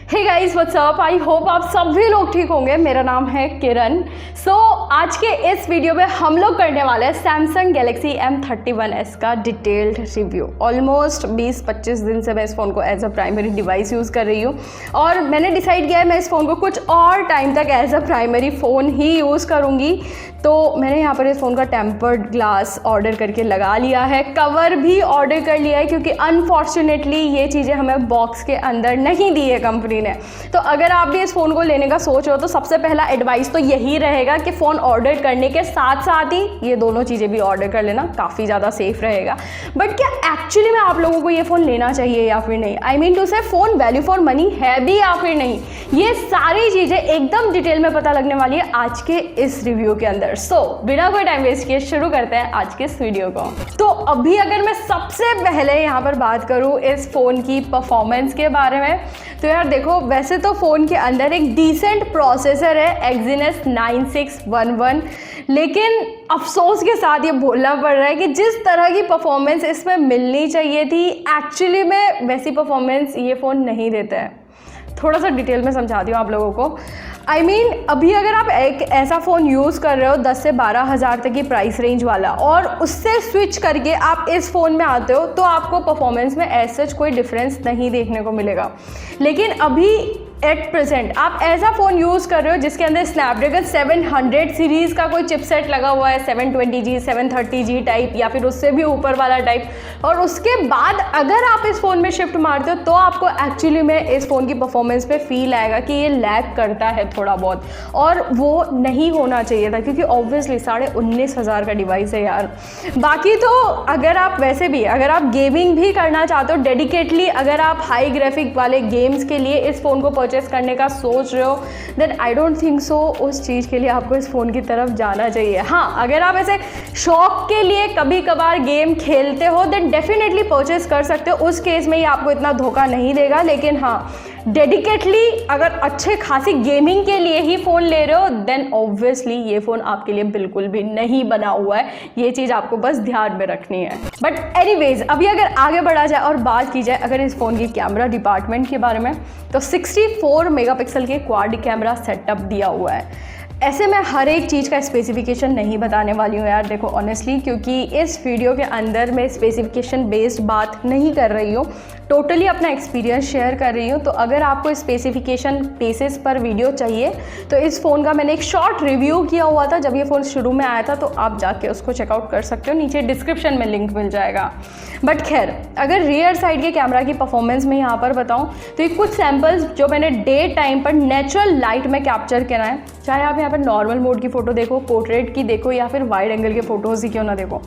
Hey guys what's up, I hope आप सभी लोग ठीक होंगे। मेरा नाम है किरण। आज के इस वीडियो में हम लोग करने वाले हैं सैमसंग गैलेक्सी M31s का डिटेल्ड रिव्यू। ऑलमोस्ट 20-25 दिन से मैं इस फ़ोन को as a primary device use कर रही हूँ और मैंने डिसाइड किया है मैं इस फ़ोन को कुछ और टाइम तक एज अ प्राइमरी फ़ोन ही यूज़ करूँगी। तो मैंने यहाँ पर इस फ़ोन का टेम्पर्ड ग्लास ऑर्डर करके लगा लिया है, कवर भी ऑर्डर कर लिया है क्योंकि अनफॉर्चुनेटली ये चीज़ें हमें बॉक्स के अंदर नहीं दी है कंपनी ने। तो अगर आप भी इस फ़ोन को लेने का सोच रहे हो तो सबसे पहला एडवाइस तो यही रहेगा कि फ़ोन ऑर्डर करने के साथ साथ ही ये दोनों चीज़ें भी ऑर्डर कर लेना, काफ़ी ज़्यादा सेफ रहेगा। बट क्या एक्चुअली में आप लोगों को ये फ़ोन लेना चाहिए या फिर नहीं? आई मीन टू से फ़ोन वैल्यू फॉर मनी है भी या फिर नहीं, ये सारी चीज़ें एकदम डिटेल में पता लगने वाली है आज के इस रिव्यू के अंदर। बिना कोई टाइम वेस्ट किए शुरू करते हैं आज के इस वीडियो को। तो अभी अगर मैं सबसे पहले यहाँ पर बात करूँ इस फ़ोन की परफॉर्मेंस के बारे में, तो यार देखो, वैसे तो फ़ोन के अंदर एक डिसेंट प्रोसेसर है Exynos 9611, लेकिन अफसोस के साथ ये बोलना पड़ रहा है कि जिस तरह की परफॉर्मेंस इसमें मिलनी चाहिए थी एक्चुअली में वैसी परफॉर्मेंस ये फ़ोन नहीं देता है। थोड़ा सा डिटेल में समझाती हूँ आप लोगों को। आई मीन अभी अगर आप एक ऐसा फ़ोन यूज़ कर रहे हो 10 से 12 हज़ार तक की प्राइस रेंज वाला और उससे स्विच करके आप इस फ़ोन में आते हो तो आपको परफॉर्मेंस में ऐसा कोई डिफरेंस नहीं देखने को मिलेगा। लेकिन अभी एट प्रेजेंट आप ऐसा फ़ोन यूज़ कर रहे हो जिसके अंदर स्नैपड्रैगन 700 सीरीज़ का कोई चिपसेट लगा हुआ है, 720G 730G टाइप या फिर उससे भी ऊपर वाला टाइप, और उसके बाद अगर आप इस फ़ोन में शिफ्ट मारते हो तो आपको एक्चुअली में इस फ़ोन की परफॉर्मेंस पे फील आएगा कि ये लैग करता है थोड़ा बहुत, और वो नहीं होना चाहिए था क्योंकि ऑब्वियसली 19,500 का डिवाइस है यार। बाकी तो अगर आप वैसे भी अगर आप गेमिंग भी करना चाहते हो डेडिकेटली, अगर आप हाई ग्राफिक वाले गेम्स के लिए इस फ़ोन को परचेस करने का सोच रहे हो, then I don't think so उस चीज़ के लिए आपको इस फ़ोन की तरफ जाना चाहिए। हाँ, अगर आप ऐसे शौक के लिए कभी कभार गेम खेलते हो देन डेफिनेटली परचेस कर सकते हो, उस केस में ये आपको इतना धोखा नहीं देगा। लेकिन हाँ, डेडिकेटली अगर अच्छे खासी गेमिंग के लिए ही फ़ोन ले रहे हो देन ऑब्वियसली ये फ़ोन आपके लिए बिल्कुल भी नहीं बना हुआ है, ये चीज़ आपको बस ध्यान में रखनी है। बट एनीवेज, अभी अगर आगे बढ़ा जाए और बात की जाए अगर इस फ़ोन की कैमरा डिपार्टमेंट के बारे में, तो 64 मेगापिक्सल के क्वाड कैमरा सेटअप दिया हुआ है। ऐसे मैं हर एक चीज़ का स्पेसिफिकेशन नहीं बताने वाली हूँ यार, देखो ऑनेस्टली, क्योंकि इस वीडियो के अंदर मैं स्पेसिफिकेशन बेस्ड बात नहीं कर रही हूँ, टोटली अपना एक्सपीरियंस शेयर कर रही हूँ। तो अगर आपको स्पेसिफिकेशन बेसिस पर वीडियो चाहिए तो इस फ़ोन का मैंने एक शॉर्ट रिव्यू किया हुआ था जब ये फ़ोन शुरू में आया था, तो आप जाके उसको चेकआउट कर सकते हो, नीचे डिस्क्रिप्शन में लिंक मिल जाएगा। बट खैर, अगर रियर साइड के कैमरा की परफॉर्मेंस में यहाँ पर बताऊँ तो ये कुछ सैम्पल्स जो मैंने डे टाइम पर नेचुरल लाइट में कैप्चर करा है, चाहे आप यहाँ पर नॉर्मल मोड की फ़ोटो देखो, पोर्ट्रेट की देखो या फिर वाइड एंगल के फ़ोटोज़ ही क्यों ना देखो,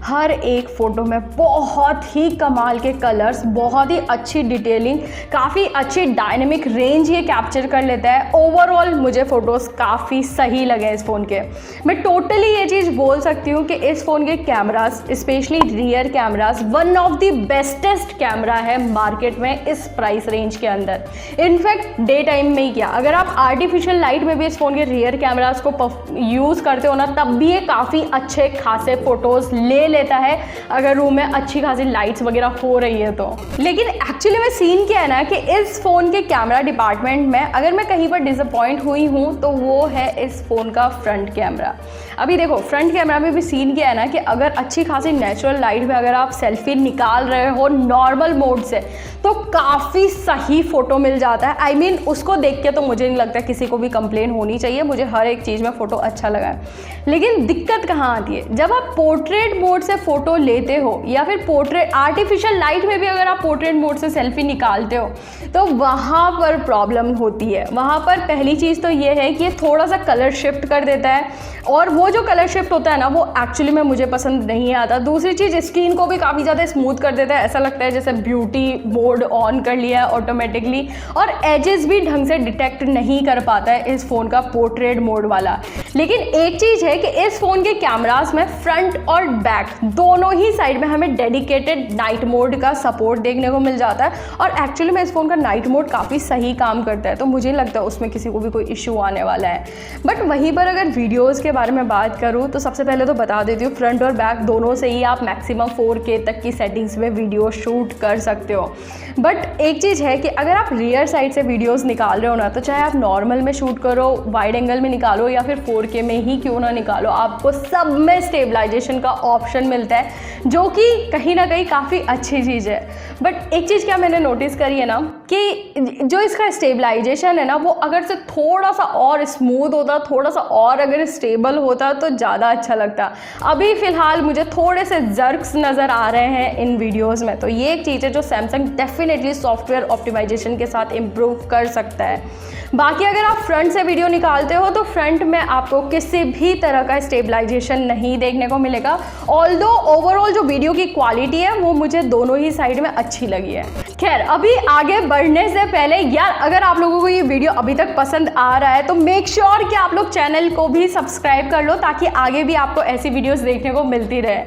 हर एक फ़ोटो में बहुत ही कमाल के कलर्स, बहुत ही अच्छी डिटेलिंग, काफ़ी अच्छी डायनेमिक रेंज ये कैप्चर कर लेता है। ओवरऑल मुझे फ़ोटोज़ काफ़ी सही लगे इस फ़ोन के। मैं टोटली ये चीज़ बोल सकती हूँ कि इस फ़ोन के cameras, specially rear cameras, one of the bestest camera है मार्केट में इस प्राइस रेंज के अंदर। इनफैक्ट डे टाइम में ही क्या, अगर आप आर्टिफिशियल लाइट में भी इस फ़ोन के रियर कैमरास को यूज़ करते हो ना, तब भी ये काफ़ी अच्छे खासे फ़ोटोज़ ले लेता है अगर रूम में अच्छी खासी लाइट्स वगैरह हो रही है तो। लेकिन एक्चुअली में सीन क्या है ना कि इस फ़ोन के कैमरा डिपार्टमेंट में अगर मैं कहीं पर डिसअपॉइंट हुई हूँ तो वो है इस फ़ोन का फ्रंट कैमरा। अभी देखो, फ्रंट कैमरा में भी सीन क्या है ना कि अगर अच्छी खासी नेचुरल लाइट में अगर आप सेल्फी निकाल रहे हो नॉर्मल मोड से तो काफ़ी सही फ़ोटो मिल जाता है। आई मीन उसको देख के तो मुझे नहीं लगता किसी को भी कंप्लेन होनी चाहिए, मुझे हर एक चीज़ में फ़ोटो अच्छा लगा है। लेकिन दिक्कत कहाँ आती है, जब आप पोर्ट्रेट मोड से फ़ोटो लेते हो या फिर पोर्ट्रेट आर्टिफिशियल लाइट में भी अगर आप पोर्ट्रेट मोड से सेल्फी निकालते हो तो वहाँ पर प्रॉब्लम होती है। वहाँ पर पहली चीज़ तो ये है कि ये थोड़ा सा कलर शिफ्ट कर देता है, और वो जो कलर शिफ्ट होता है ना वो एक्चुअली में मुझे पसंद नहीं आता। दूसरी चीज़, स्क्रीन को भी काफ़ी ज़्यादा स्मूथ कर देता है, ऐसा लगता है जैसे ब्यूटी मोड ऑन कर लिया है ऑटोमेटिकली, और एजेस भी ढंग से डिटेक्ट नहीं कर पाता है इस फ़ोन का पोर्ट्रेट मोड वाला। लेकिन एक चीज़ है कि इस फ़ोन के कैमरास में फ्रंट और बैक दोनों ही साइड में हमें डेडिकेटेड नाइट मोड का सपोर्ट देखने को मिल जाता है। और एक्चुअली में इस फ़ोन का नाइट मोड काफ़ी सही काम करता है, तो मुझे लगता है उसमें किसी को भी कोई इशू आने वाला है। बट वहीं पर अगर वीडियोज़ के बारे में बात करूँ तो सबसे पहले तो बता देती हूँ, फ्रंट और बैक दोनों से ही आप मैक्सिमम 4K तक की सेटिंग्स में वीडियो शूट कर सकते हो। बट एक चीज़ है कि अगर आप रियर साइड से वीडियोस निकाल रहे हो ना, तो चाहे आप नॉर्मल में शूट करो, वाइड एंगल में निकालो या फिर 4K में ही क्यों ना निकालो, आपको सब में स्टेबलाइजेशन का ऑप्शन मिलता है, जो कि कहीं ना कहीं काफ़ी अच्छी चीज़ है। बट एक चीज़ क्या मैंने नोटिस करी है ना, कि जो इसका स्टेबलाइजेशन है ना, वो अगर से थोड़ा सा और स्मूथ होता, थोड़ा सा और अगर स्टेबल होता तो ज़्यादा अच्छा लगता। अभी फ़िलहाल मुझे थोड़े से जर्क्स नज़र आ रहे हैं इन वीडियोज़ में, तो ये एक चीज़ है जो सैमसंग डेफिनेटली सॉफ्टवेयर ऑप्टिमाइजेशन के साथ इम्प्रूव कर सकता है। बाकी अगर आप फ्रंट से वीडियो निकालते हो तो फ्रंट में आपको किसी भी तरह का स्टेबलाइजेशन नहीं देखने को मिलेगा। ऑल्दो ओवरऑल जो वीडियो की क्वालिटी है वो मुझे दोनों ही साइड में अच्छी लगी है। खैर, अभी आगे बढ़ने से पहले यार, अगर आप लोगों को ये वीडियो अभी तक पसंद आ रहा है तो मेक श्योर कि आप लोग चैनल को भी सब्सक्राइब कर लो, ताकि आगे भी आपको ऐसी वीडियोस देखने को मिलती रहे।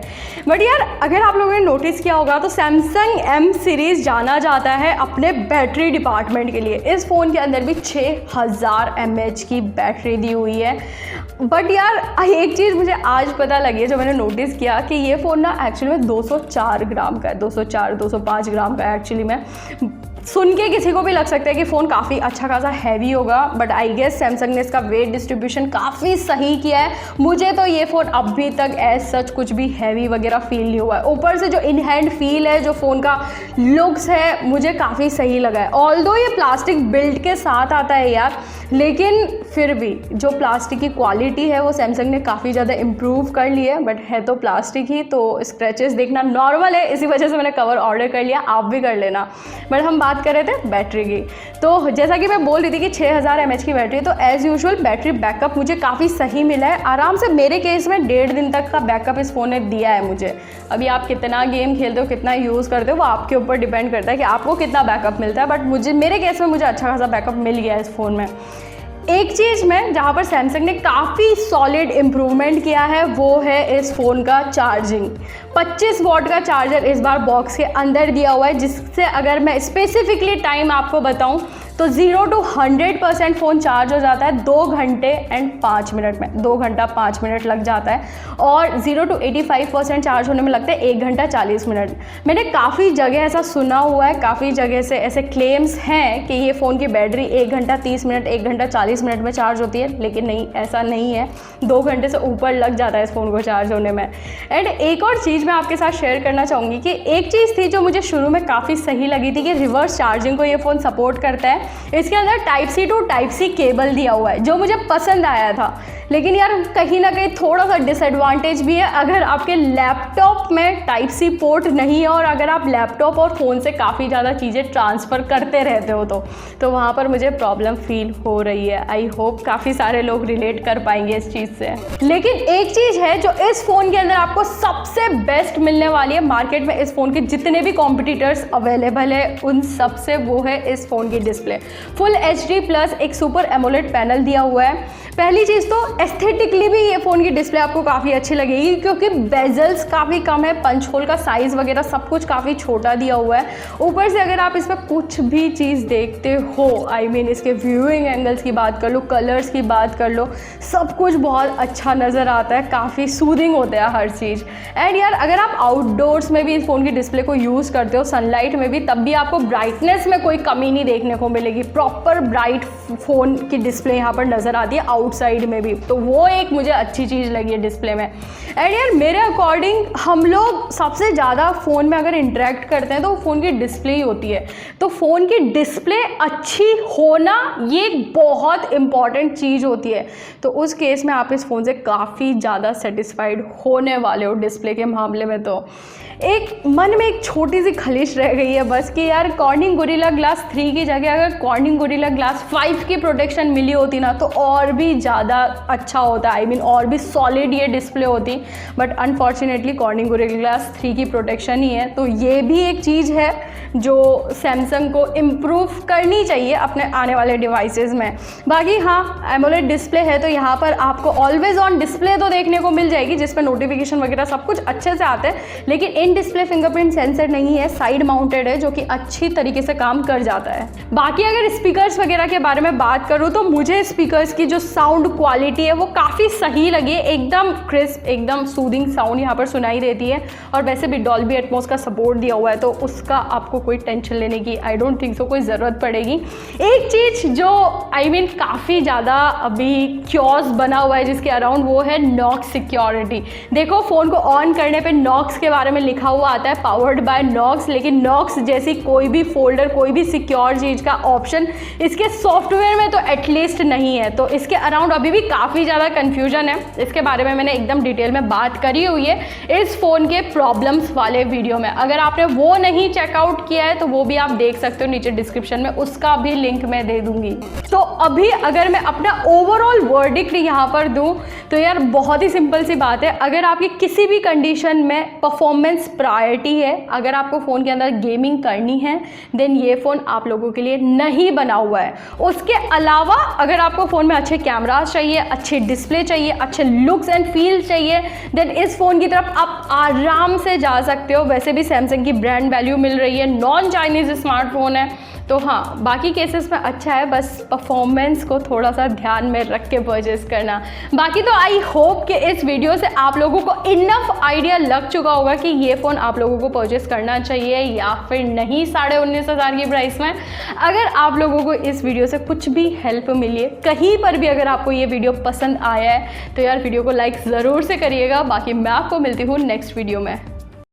बट यार, अगर आप लोगों ने नोटिस किया होगा तो सैमसंग M सीरीज़ जाना जाता है अपने बैटरी डिपार्टमेंट के लिए। इस फ़ोन के अंदर भी 6000 mAh की बैटरी दी हुई है। बट यार, एक चीज़ मुझे आज पता लगी है, जो मैंने नोटिस किया, कि ये फ़ोन ना एक्चुअली में 204 ग्राम का है, 205 ग्राम का है एक्चुअली में। सुन के किसी को भी लग सकता है कि फ़ोन काफ़ी अच्छा खासा हैवी होगा, बट आई गेस सैमसंग ने इसका वेट डिस्ट्रीब्यूशन काफ़ी सही किया है। मुझे तो ये फ़ोन अभी तक एज सच कुछ भी हैवी वगैरह फील नहीं हुआ है। ऊपर से जो इन हैंड फील है, जो फ़ोन का लुक्स है, मुझे काफ़ी सही लगा है। ऑल्दो ये प्लास्टिक बिल्ड के साथ आता है यार, लेकिन फिर भी जो प्लास्टिक की क्वालिटी है वो सैमसंग ने काफ़ी ज़्यादा इम्प्रूव कर ली है। बट है तो प्लास्टिक ही, तो स्क्रैचेस देखना नॉर्मल है, इसी वजह से मैंने कवर ऑर्डर कर लिया, आप भी कर लेना। बट हम बात कर रहे थे बैटरी की, तो जैसा कि मैं बोल रही थी कि 6000 mAh की बैटरी, तो एज़ यूजुअल बैटरी बैकअप मुझे काफ़ी सही मिला है। आराम से मेरे केस में 1.5 दिन तक का बैकअप इस फ़ोन ने दिया है मुझे। अभी आप कितना गेम खेलते हो, कितना यूज़ करते हो, वो आपके ऊपर डिपेंड करता है कि आपको कितना बैकअप मिलता है। बट मेरे केस में मुझे अच्छा खासा बैकअप मिल गया है इस फ़ोन में। एक चीज़ में जहाँ पर सैमसंग ने काफ़ी सॉलिड इम्प्रूवमेंट किया है वो है इस फ़ोन का चार्जिंग। 25 वॉट का चार्जर इस बार बॉक्स के अंदर दिया हुआ है, जिससे अगर मैं स्पेसिफिकली टाइम आपको बताऊं तो 0 to 100% फ़ोन चार्ज हो जाता है 2 घंटे एंड 5 मिनट में। 2 घंटा 5 मिनट लग जाता है, और 0 to 85% चार्ज होने में लगता है 1 घंटा 40 मिनट। मैंने काफ़ी जगह ऐसा सुना हुआ है, काफ़ी जगह से ऐसे क्लेम्स हैं कि ये फ़ोन की बैटरी 1 घंटा 30 मिनट 1 घंटा 40 मिनट में चार्ज होती है, लेकिन नहीं, ऐसा नहीं है। 2 घंटे से ऊपर लग जाता है इस फ़ोन को चार्ज होने में। एंड एक और चीज़ मैं आपके साथ शेयर करना चाहूँगी कि एक चीज़ थी जो मुझे शुरू में काफ़ी सही लगी थी, कि रिवर्स चार्जिंग को ये फ़ोन सपोर्ट करता है। इसके अंदर Type-C to Type-C केबल दिया हुआ है, जो मुझे पसंद आया था। लेकिन यार, कहीं ना कहीं थोड़ा सा डिसएडवांटेज भी है, अगर आपके लैपटॉप में Type-C पोर्ट नहीं है और अगर आप लैपटॉप और फ़ोन से काफ़ी ज़्यादा चीज़ें ट्रांसफ़र करते रहते हो तो वहाँ पर मुझे प्रॉब्लम फील हो रही है। आई होप काफ़ी सारे लोग रिलेट कर पाएंगे इस चीज़ से। लेकिन एक चीज़ है जो इस फ़ोन के अंदर आपको सबसे बेस्ट मिलने वाली है मार्केट में, इस फ़ोन के जितने भी कॉम्पिटिटर्स अवेलेबल है उन सबसे, वो है इस फ़ोन की डिस्प्ले। फुल HD+ एक सुपर एमोलेड पैनल दिया हुआ है। पहली चीज़ तो एस्थेटिकली भी ये फ़ोन की डिस्प्ले आपको काफ़ी अच्छी लगेगी, क्योंकि बेजल्स काफ़ी कम है, पंच होल का साइज़ वगैरह सब कुछ काफ़ी छोटा दिया हुआ है। ऊपर से अगर आप इसमें कुछ भी चीज़ देखते हो, आई मीन इसके व्यूइंग एंगल्स की बात कर लो, कलर्स की बात कर लो, सब कुछ बहुत अच्छा नज़र आता है, काफ़ी सूदिंग होता है हर चीज़। एंड यार, अगर आप आउटडोर्स में भी इस फ़ोन की डिस्प्ले को यूज़ करते हो, सनलाइट में भी, तब भी आपको ब्राइटनेस में कोई कमी नहीं देखने को मिलेगी। प्रॉपर ब्राइट फ़ोन की डिस्प्ले यहाँ पर नज़र आती है आउटसाइड में भी, तो वो एक मुझे अच्छी चीज़ लगी है डिस्प्ले में। एंड यार, मेरे अकॉर्डिंग हम लोग सबसे ज़्यादा फ़ोन में अगर इंटरेक्ट करते हैं तो फ़ोन की डिस्प्ले ही होती है। तो फ़ोन की डिस्प्ले अच्छी होना ये बहुत इंपॉर्टेंट चीज़ होती है। तो उस केस में आप इस फ़ोन से काफ़ी ज़्यादा सेटिस्फाइड होने वाले हो डिस्प्ले के मामले में। तो एक मन में एक छोटी सी खलिश रह गई है बस, कि यार कॉर्निंग गोरिल्ला ग्लास 3 की जगह अगर अगर कॉर्निंग गोरिल्ला ग्लास 5 की प्रोटेक्शन मिली होती ना तो और भी ज़्यादा अच्छा होता, आई मीन और भी सॉलिड ये डिस्प्ले होती, but unfortunately cornering gorilla glass 3 की प्रोटेक्शन ही है। तो ये भी एक चीज़ है जो सैमसंग को इम्प्रूव करनी चाहिए अपने आने वाले डिवाइसेस में। बाकी हाँ, एमोलेड डिस्प्ले है तो यहाँ पर आपको ऑलवेज ऑन डिस्प्ले तो देखने को मिल जाएगी जिस पर नोटिफिकेशन वगैरह सब कुछ अच्छे से आते हैं, लेकिन इन डिस्प्ले फिंगरप्रिंट सेंसर नहीं है, साइड माउंटेड है जो कि अच्छी तरीके से काम कर जाता है। बाकी अगर स्पीकर्स वगैरह के बारे में बात करूँ तो मुझे स्पीकर्स की जो साउंड क्वालिटी है वो काफ़ी सही लगी है, एकदम क्रिस्प, एकदम सूदिंग साउंड यहाँ पर सुनाई देती है। और वैसे भी डॉल्बी एटमॉस का सपोर्ट दिया हुआ है तो उसका आपको कोई टेंशन लेने की आई डोंट थिंक सो कोई ज़रूरत पड़ेगी। एक चीज़ जो आई मीन काफ़ी ज़्यादा अभी क्योस बना हुआ है जिसके अराउंड, वो है नॉक्स सिक्योरिटी। देखो फ़ोन को ऑन करने पे नॉक्स के बारे में लिखा हुआ आता है, पावर्ड बाय नॉक्स, लेकिन नॉक्स जैसी कोई भी फोल्डर, कोई भी सिक्योर चीज़ का ऑप्शन इसके सॉफ्टवेयर में तो एटलीस्ट नहीं है। तो इसके अराउंड अभी भी काफ़ी ज़्यादा कन्फ्यूजन है। इसके बारे में मैंने एकदम डिटेल में बात करी हुई है इस फ़ोन के प्रॉब्लम्स वाले वीडियो में। अगर आपने वो नहीं चेकआउट किया है तो वो भी आप देख सकते हो नीचे डिस्क्रिप्शन में, उसका भी लिंक मैं दे दूंगी। तो अभी अगर मैं अपना ओवरऑल वर्डिक्ट यहाँ पर दूं तो यार बहुत ही सिंपल सी बात है, अगर आपकी किसी भी कंडीशन में परफॉर्मेंस प्रायोरिटी है, अगर आपको फ़ोन के अंदर गेमिंग करनी है देन ये फ़ोन आप लोगों के लिए नहीं बना हुआ है। उसके अलावा अगर आपको फ़ोन में अच्छे कैमरास चाहिए, अच्छे डिस्प्ले चाहिए, अच्छे लुक्स एंड फील चाहिए देन इस फ़ोन की तरफ आप आराम से जा सकते हो। वैसे भी सैमसंग की ब्रांड वैल्यू मिल रही है, नॉन चाइनीज़ स्मार्टफोन है, तो हाँ बाकी केसेस में अच्छा है, बस परफॉर्मेंस को थोड़ा सा ध्यान में रख के परचेस करना। बाकी तो आई होप कि इस वीडियो से आप लोगों को इनफ आइडिया लग चुका होगा कि ये फ़ोन आप लोगों को परचेस करना चाहिए या फिर नहीं 19,500 की प्राइस में। अगर आप लोगों को इस वीडियो से कुछ भी हेल्प मिली है, कहीं पर भी अगर आपको ये वीडियो पसंद आया है तो यार वीडियो को लाइक ज़रूर से करिएगा। बाकी मैं आपको मिलती हूँ नेक्स्ट वीडियो में।